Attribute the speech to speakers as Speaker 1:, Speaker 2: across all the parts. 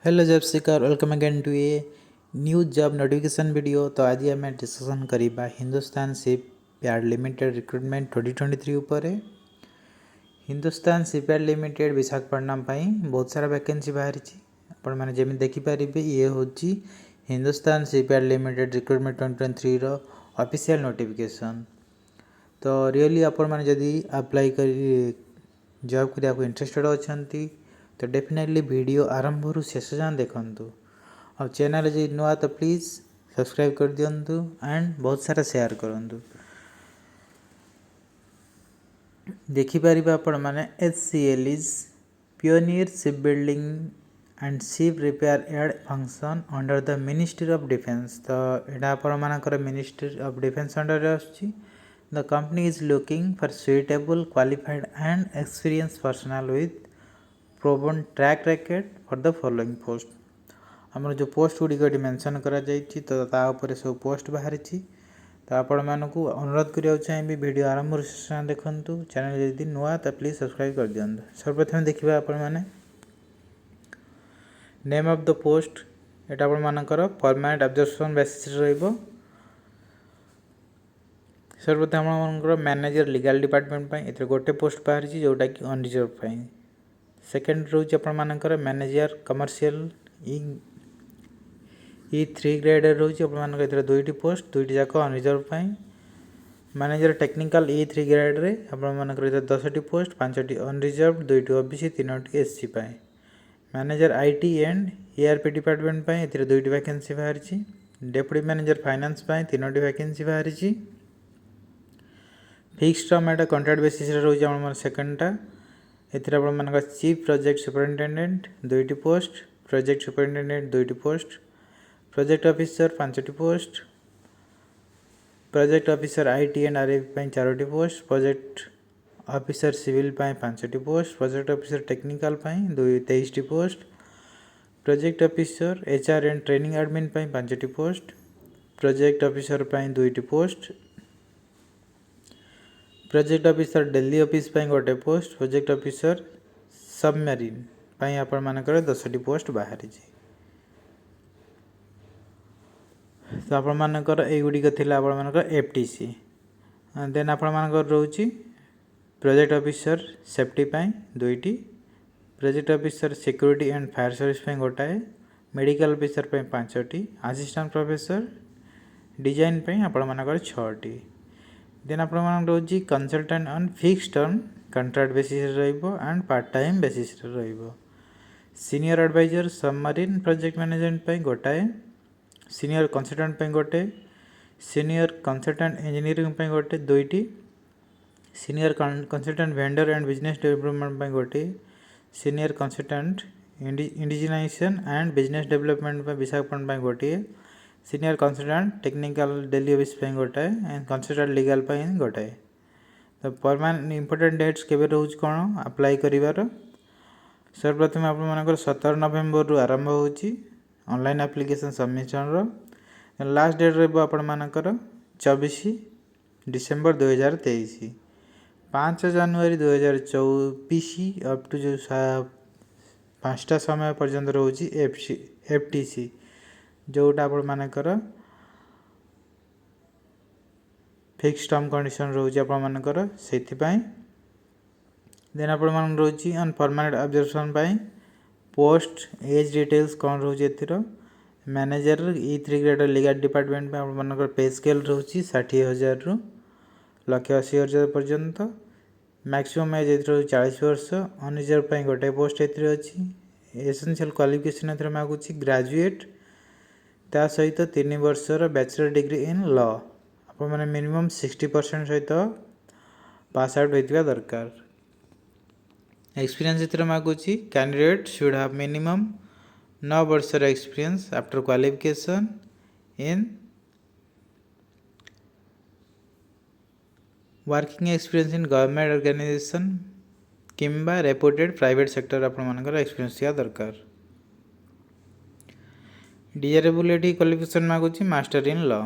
Speaker 1: Hello job seeker welcome again to a new job notification video. तो आज आम discussion करवा हिंदुस्तान शिपयार्ड लिमिटेड रिक्रुटमेंट 2023 उपरे। हिंदुस्तान शिपयार्ड लिमिटेड विशाखापट्टनम बहुत सारा वैकेंसी बाहरी आपण मैंने जमी देखिपारे ये हूँ हिंदुस्तान शिपयार्ड लिमिटेड रिक्रुटमेंट 2023 रो ऑफिशियल नोटिफिकेशन। तो रियली आपण मैंने जदि अप्लाई कर जॉब करने इंटरेस्टेड अच्छा तो डेफिनेटली वीडियो आरंभ रु शेष जान देखु और चैनल जी नुआ तो प्लीज़ सब्सक्राइब कर दिंतु एंड बहुत सारा शेयर करूँ। देखिपर आपण मैंने HCL is pioneer shipbuilding and ship repair एड function under the Ministry of Defence. तो यहाँ आपण मानकर मिनिस्ट्री ऑफ डिफेंस अंडर आसुची। The company is looking for suitable qualified and experience personnel with proven track record for the following post. आमर जो post गुड़िक mention करा जाइछि तो तापर सब पोस्ट बाहरी। तो आपण मानक अनुरोध करिया चाहिए वीडियो आरंभ से देखूँ। चैनल यदि नुआ तो प्लीज सब्सक्राइब कर दिंतु। सर्वप्रथम देखा आपण मैंने नेम ऑफ द पोस्ट एटा आपण मानकर परमानेंट ऑब्जर्वेशन बेसिस रहिबो। सर्वप्रथम आमर मैनेजर लीगल डिपार्टमेंट एथरे गोटे पोस्ट बाहरी जोटा कि अनरिजर्व। सेकेंड रोज आपर मैनेजर कमर्शियल E3 ग्रेड रोज आप दुईटी पोस्ट दुईटी जाक unreserved. Manager technical E3 grade रे आपर 10टी पोस्ट 5टी अनरिजर्व 2टी OBC 3टी SC। Manager IT and ERP department ए दुईटी वैकेंसी बाहरी। डेप्यूटी मैनेजर फाइनेंस 3टी वैकेंसी बाहरी। फिक्स टर्म एटा कॉन्ट्रैक्ट बेसिस रोज आम सेकेंडटा एथिरे आपण मानक चीफ प्रोजेक्ट सुपरिटेंडेंट 2टी पोस्ट प्रोजेक्ट सुपरिटेंडेंट 2टी पोस्ट प्रोजेक्ट ऑफिसर 5टी post project officer IT and RAP 4टी पोस्ट प्रोजेक्ट ऑफिसर सिविल 5टी पोस्ट प्रोजेक्ट ऑफिसर टेक्निकल 23टी post project officer HR and training admin 5टी पोस्ट प्रोजेक्ट ऑफिसर 2टी post project officer Delhi office गोटे post project officer submarine आपण मानकर 10टी post बाहरी। तो आपण मानकर एगुड़िक थिला आपण मानकर FTC। देन आपण मानकर रोची प्रोजेक्ट ऑफिसर सेफ्टी 2टी project officer security and fire service गोटाए मेडिकल ऑफिसर 5टी असिस्टेंट प्रोफेसर डिजाइन आपण मानकर 6टी। देन आपण रोची consultant on fix term contract basis and part time basis senior advisor submarine project management गोटाए सीनियर कंसल्टेंट गोटे सीनियर कंसल्टेंट इंजीनियरिंग गोटे 2टी senior consultant vendor and business development गोटे senior consultant indigenisation and business development Visakhapatnam गोटे senior consultant technical Delhi office गोटाए and consultant legal गोटाए। तो permanent important dates केबे रोज कौन अप्लाई करिवार। सर्वप्रथम आप 17 नवेम्बर रु आरंभ होची ऑनलाइन एप्लिकेशन सबमिशन रो। लास्ट डेट रे आपण मानकर 24 डिसेंबर 2023 5 जनवरी 2024 अप टू जो 5टा समय पर्यंत रोची FTC जोटा आपण मानकर फिक्स टर्म कंडीशन रोची आपण मानकर सेथिपाई। देन आपण मान रोची on permanent observation post as details कौन रोची एथिरो। Manager E3 grade legal department आपण मानकर पे स्केल रोची 60,000 रु 1,80,000 पर्यंत। मैक्सिमम एज एथिरो 40 वर्ष अनरिजर्व गोटे पोस्ट एथिरो अछि। एसेंशियल क्वालिफिकेशन एथिरो मागुची ग्रेजुएट ता सहित 3 वर्षर बैचलर डिग्री इन लॉ आपण माने मिनिमम 60% सहित पास आउट होइतिबा दरकार। एक्सपीरियंस इतर मागुची कैंडिडेट शुड हैव मिनिमम 9 वर्षर experience after qualification in working experience in government organisation किंबा रेपुटेड प्राइवेट सेक्टर आपण मानकर एक्सपीरियंस या दरकार। डिजायरेबिलिटी क्वालिफिकेशन मागुची मास्टर इन लॉ।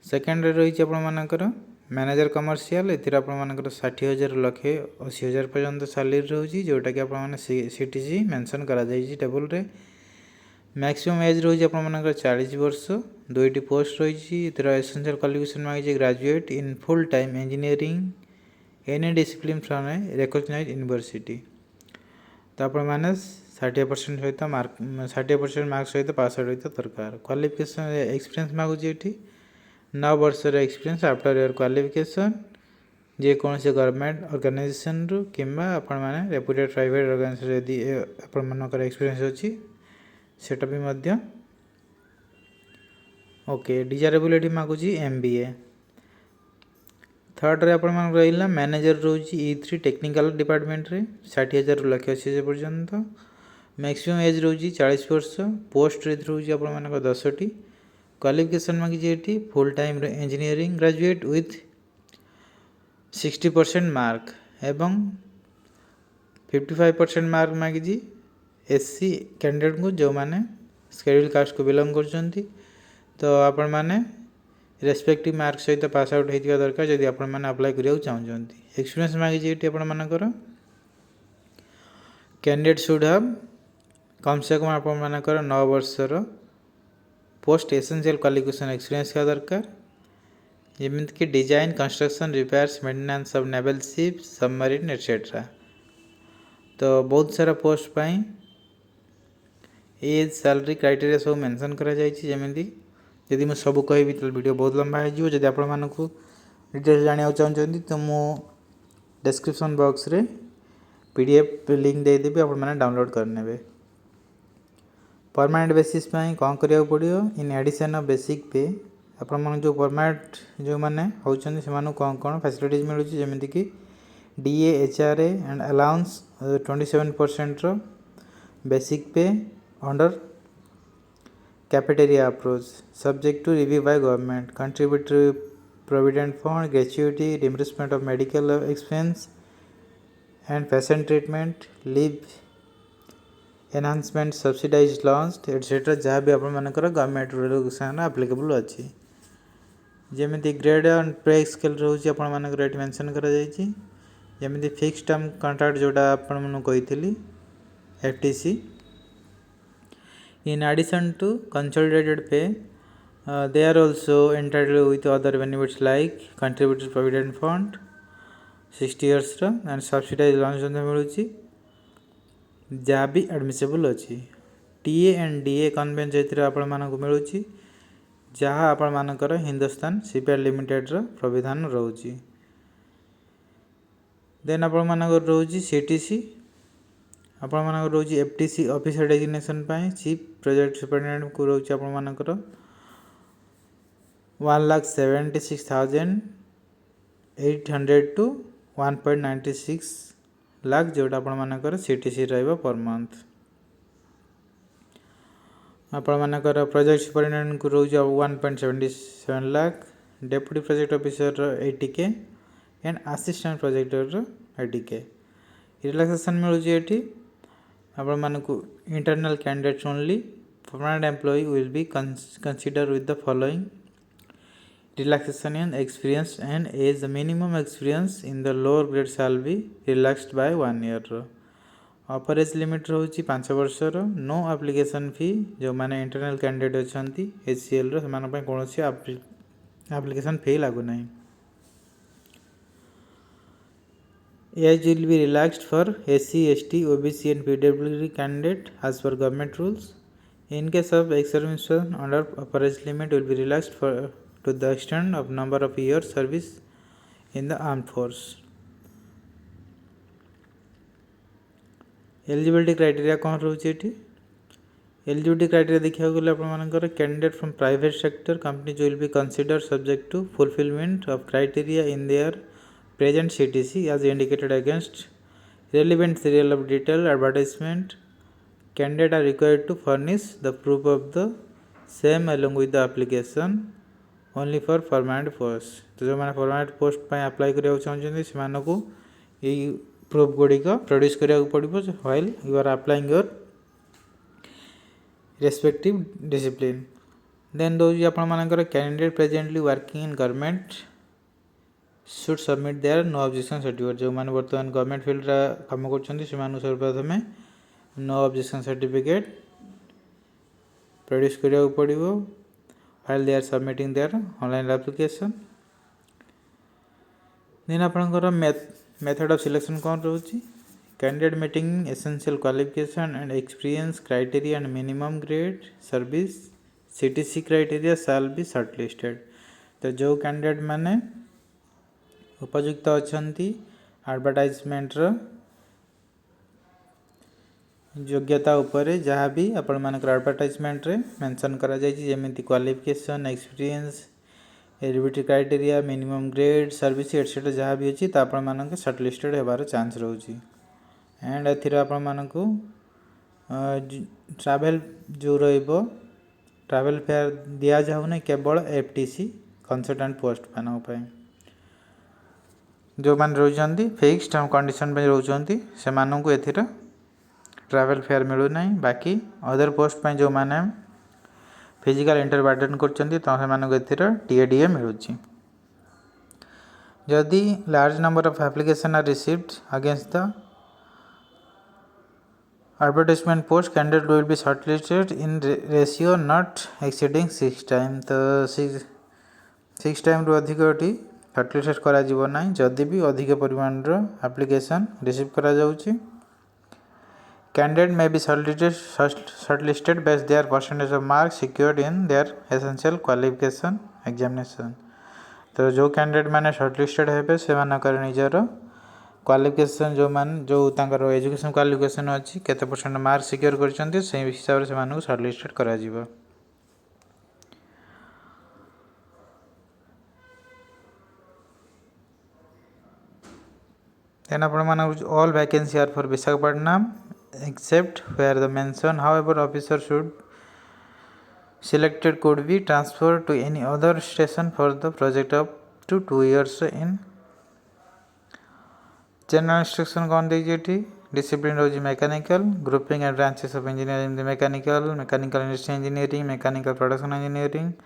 Speaker 1: सेकेंड रही आपर मैनेजर कमर्शियल एतिर आपर 60,000 लक्षे 80,000 पर्यंत सैलरी रोची जोटा कि आप CTC मेंशन करा जाइए टेबल रे। मैक्सिमम एज रही है आपर 40 वर्ष। दुईटी पोस्ट रही एसेंशियल क्वालिफिकेशन मांगी graduate in full time engineering any discipline from a recognised university. तो आपण मैंने 60% सहित मार्क 60% मार्क सहित पास आउट होता दरकार। क्वालिफिकेशन एक्सपीरियंस मागुची ये 9 वर्ष एक्सपीरियंस आफ्टर योर क्वालिफिकेशन जेकोसी गवर्नमेंट ऑर्गेनाइजेशन रु किंबा आपण माने रेपुटेड प्राइवेट ऑर्गेनाइजेशन यदि आपण मानकर एक्सपीरियंस अछि सेटा भी मध्य ओके। डिजायरेबिलिटी मागुची एमबीए। थर्ड रे आपण मान रहिला मैनेजर रोची E3 टेक्निकल डिपार्टमेंट रे 60,000 रु लाख 80,000 पर्यंत। मैक्सिमम एज रोची 40 वर्ष। पोस्ट रे रोची आपण मानक 10टी। क्वालिफिकेशन मागी जेटी फुल टाइम रे इंजीनियरिंग ग्रेजुएट विथ 60% मार्क एवं 55% मार्क मागी एससी कैंडिडेट को जो माने शेड्यूल कास्ट को बिलोंग करछंती। तो आपण माने रेस्पेक्टिव मार्क सहित पास आउट होइतिबा दरकार जदि आपण माने अप्लाई करिया चाहउछंती। एक्सपीरियंस मागी जेटी आपण मानकर कैंडिडेट शुड हैव कम से कम आपण मानकर 9 वर्षर पोस्ट एसेंशियल क्वालिफिकेशन एक्सपीरियंस का दरकार। जमीन कि design construction repairs maintenance of naval ship submarine etcetera. तो बहुत सारा पोस्ट पाई एज सैलरी क्राइटेरिया सब मेंशन करा जायछि। जमीन यदि मैं सब कहि तो वीडियो बहुत लंबा हो जदि आपण मानकु डिटेल्स जानिया चाहउछंती तो मो डिस्क्रिप्शन बॉक्स रे पीडीएफ लिंक दे देबी आपण माने डाउनलोड कर नेबे। परमानेंट बेसिस पाई कोन करिया पड़ियो इन एडिशन ऑफ बेसिक पे आपण मन जो परमानेंट जो माने होचंदी से मानु कोन कोन फैसिलिटीज मिलु छी जेमिति कि डीए एचआरए एंड अलाउंस 27% रो basic pay under cafeteria approach subject to review by government contributory provident fund gratuity reimbursement of medical expense and patient treatment leave enhancement subsidise lunch etcetera जहाँ भी आपण मानकर government regulation applicable अछि। जेमिति grade and pay scale रोची आपण मानकर एट मेंशन करा जायछि। जेमिति फिक्स टर्म कॉन्ट्रैक्ट जोडा आपण मनु कहितली FTC in addition to consolidated pay they are also entitled with other benefits like contributory provident fund 60 years रा and subsidized loans जन मिलुची जहाँ भी एडमिसेबल अछि। टीए एंड डीए कन्वेंस जेतिर आपण मानकु मिलुची जहाँ आपण मानकर हिंदुस्तान शिपयार्ड लिमिटेड रो प्रविधान रहउची। देन आपण मानकर रहउची सीटीसी आपण मानकर रहउची एफटीसी ऑफिसर डेजिग्नेशन पाई चीफ प्रोजेक्ट सुपरिटेंडेंट को रहउची आपण मानकर 1,76,800 टू 1.96 लाख जोटा आपण मानकर सीटीसी रहइबो पर मंथ। आपण मानकर प्रोजेक्ट सुपरिटेंडेंट को रहउची 1.77 lakh deputy project officer 80K and assistant projector 80K। Relaxation मिलुची एठी आपण मानकु internal candidates only permanent employee will be consider with the following relaxation in experience and age the minimum experience in the lower grade shall be relaxed by 1 year। Upper age limit रहउची 5 वर्षर। No application fee जो माने internal candidate अछंती HCL रो समान पय कोनोसी application फी लागु नाही। Age will be relaxed for SC, ST, OBC and PWD candidate as per government rules. In case of ex-servicemen under upper age limit will be relaxed for to the extent of number of years service in the armed force. Eligibility criteria कौन रोचे थी? Eligibility criteria देखिए गले अपन मानकर candidate from private sector companies will be considered subject to fulfillment of criteria in their present CTC as indicated against relevant serial of detailed advertisement. Candidates are required to furnish the proof of the same along with the application only for permanent post। तो जो मैंने permanent post पर apply करिया चाहते से मानकु यही proof Gudi का produce करिया पड़िबो while you are applying your respective discipline। then those आपण मानकर candidate presently working in government should submit their no objection certificate। जो माने वर्तमान गवर्नमेंट फील्ड रा काम करछन्ती से मानु सर्वप्रथमे नो ऑब्जेक्शन सर्टिफिकेट प्रोड्यूस करिया पड़िबो while they are submitting their online application. Then आपनकर method of selection कौन रोची candidate meeting essential qualification and experience criteria and minimum grade service CTC criteria shall be shortlisted. तो जो candidate माने उपयुक्त अछंती advertisement रो योग्यता उपरे जहाँ भी आपण मानकर एडवर्टाइजमेंट रे मेंशन करा जाय छी जेमिति qualification experience eligibility criteria minimum grade service etcetera जहाँ भी अछि त आपण मानक शॉर्टलिस्टेड हेबार चांस रहउची एंड एथिरा आपण मानक ट्रैवल जो रहइबो ट्रैवल फेयर दिया जाउ नै केवल एफटीसी कंसल्टेंट पोस्ट मानक पय जो मान रहउचंती फिक्स्ड टर्म कंडीशन पे रहउचंती से मानक एथिरा ट्रैवल फेयर मिलू ना बाकी अदर पोस्ट पे जो मैंने फिजिकल इंटरव्यू अटेंड कर टीएडीए मिलूँ जदि large number of application are received against the advertisement post candidate will be shortlisted in ratio not exceeding 6 time तो 6 टाइम रु अधिक शॉर्टलिस्टेड करा जीवो ना जदि भी अधिक परिमाण रो एप्लिकेशन रिसीव करा जाउची Candidate may be shortlisted based their percentage of marks secured in their essential qualification examination. तो जो कैंडिडेट माने शॉर्टलिस्टेड हेबे से मानकर निजर क्वालिफिकेशन जो मान जो तांकर एजुकेशन क्वालिफिकेशन अछि केते परसेंट मार्क सिक्योर करछन्ती से हिसाब से मानक शॉर्टलिस्टेड करा जिवो देन आपण मानक all vacancy are for Visakhapatnam except where the mention however officer should selected could be transferred to any other station for the project up to 2 years in general instruction कौन दी जेठी discipline रोजी mechanical grouping and branches of engineering the mechanical industrial engineering mechanical production engineering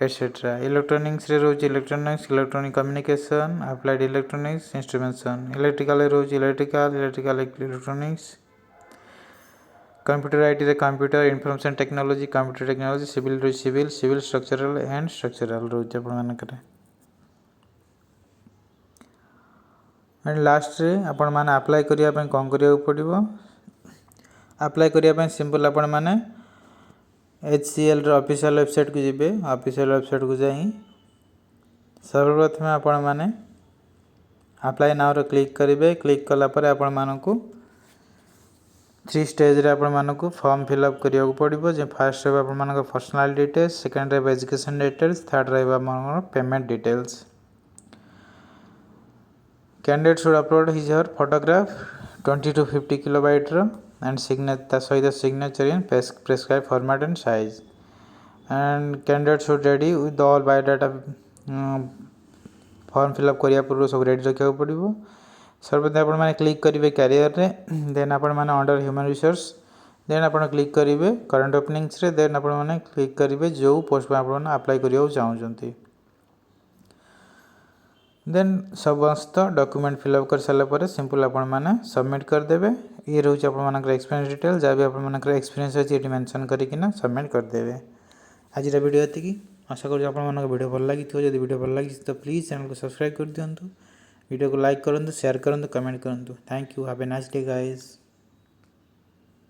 Speaker 1: etc electronics रे रोजी electronics electronic communication applied electronics instrumentation electrical रोजी electrical electronics computer IT रे computer information technology computer technology civil structural and structural रोज आपण मान करे and last रे आपण मान अप्लाई करिया पय कोन करिया पड़िबो अप्लाई करिया पय सिंपल आपण मान एचसीएल रो ऑफिशियल वेबसाइट को जिबे ऑफिशियल वेबसाइट को जाई सर्वप्रथम आपण मान अप्लाई नाउ रो क्लिक करिवे क्लिक कला परे आपण मानकू 3 स्टेज रे आपण मानकू फॉर्म फिलअप करिया पड़िबो जे फर्स्ट रे आपण मानक पर्सनल डिटेल्स सेकंड रे एजुकेशन डिटेल्स थर्ड रे आपण payment details candidate should upload his her photograph 20 to 50 kilobyte रो एंड सिग्नेचर सहित signature in prescribe format and size and candidate should ready with all biodata form fill up करिया पूर्व सब ready रखिया पड़िबो सर्वप्रथम आपण माने क्लिक करिवे कैरियर रे देन आपण माने अंडर ह्यूमन रिसोर्स देन आपण क्लिक करिवे करंट ओपनिंग्स रे देन आपण माने क्लिक करिवे जो पोस्ट पे आपण अप्लाई करियो चाहउचंती देन समस्त डॉक्यूमेंट फिलअप कर साला परे सिंपल आपण माने सबमिट कर देबे ये रहउछ आपण मानकर एक्सपीरियंस डिटेल जा भी आपण मानकर एक्सपीरियंस अछि एटी मेंशन करिकिना सबमिट कर देबे आज रे वीडियो एति की आशा करू आपण मानक वीडियो भल लागि तो यदि वीडियो भल लागि तो प्लीज चैनल को सब्सक्राइब कर दियंतु वीडियो को लाइक करंतु शेयर करंतु कमेंट करंतु thank you have a nice day guys.